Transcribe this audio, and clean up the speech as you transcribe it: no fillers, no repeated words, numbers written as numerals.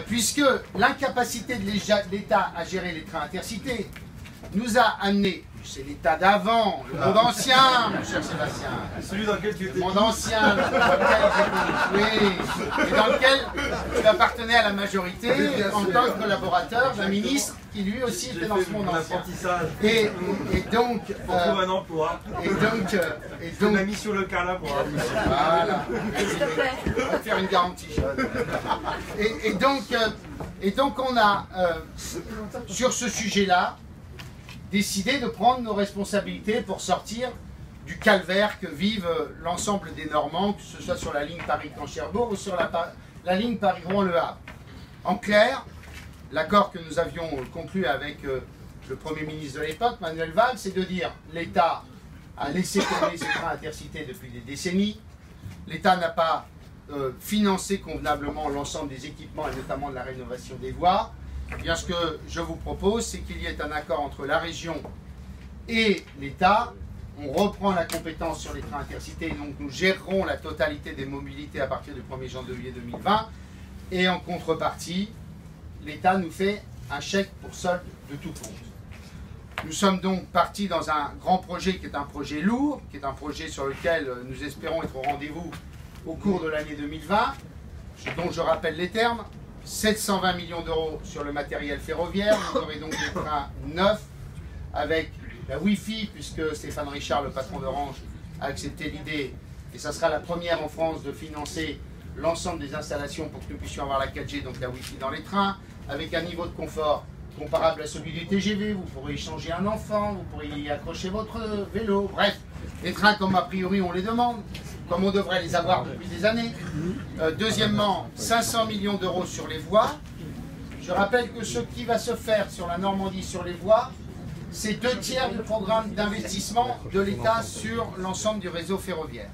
puisque l'incapacité de l'État à gérer les trains intercités nous a amené, c'est l'État d'avant, le monde ancien, mon cher Sébastien. Celui dans lequel tu étais. Le monde ancien, dans lequel j'étais, et dans lequel tu appartenais à la majorité en tant que collaborateur d'un ministre qui lui aussi était dans ce monde ancien. Et donc, on trouve un emploi. Et donc la mission locale à voir. Voilà. S'il te plaît. On va te faire une garantie. Et donc on a, sur ce sujet-là, décidé de prendre nos responsabilités pour sortir du calvaire que vivent l'ensemble des Normands, que ce soit sur la ligne Paris-Caen-Cherbourg ou sur la ligne Paris-Rouen-Le Havre. En clair, l'accord que nous avions conclu avec le Premier ministre de l'époque, Manuel Valls, c'est de dire l'État a laissé tomber ces trains intercités depuis des décennies, l'État n'a pas financé convenablement l'ensemble des équipements et notamment de la rénovation des voies. Eh bien, ce que je vous propose, c'est qu'il y ait un accord entre la région et l'État. On reprend la compétence sur les trains intercités, donc nous gérerons la totalité des mobilités à partir du 1er janvier 2020. Et en contrepartie, l'État nous fait un chèque pour solde de tout compte. Nous sommes donc partis dans un grand projet qui est un projet lourd, qui est un projet sur lequel nous espérons être au rendez-vous au cours de l'année 2020, dont je rappelle les termes. 720 millions d'euros sur le matériel ferroviaire, vous aurez donc des trains neufs avec la Wi-Fi, puisque Stéphane Richard, le patron d'Orange, a accepté l'idée, et ça sera la première en France de financer l'ensemble des installations pour que nous puissions avoir la 4G, donc la Wi-Fi dans les trains, avec un niveau de confort comparable à celui du TGV, vous pourrez y changer un enfant, vous pourrez y accrocher votre vélo, bref, les trains comme a priori on les demande, comme on devrait les avoir depuis des années. Deuxièmement, 500 millions d'euros sur les voies. Je rappelle que ce qui va se faire sur la Normandie sur les voies, c'est 2 tiers du programme d'investissement de l'État sur l'ensemble du réseau ferroviaire.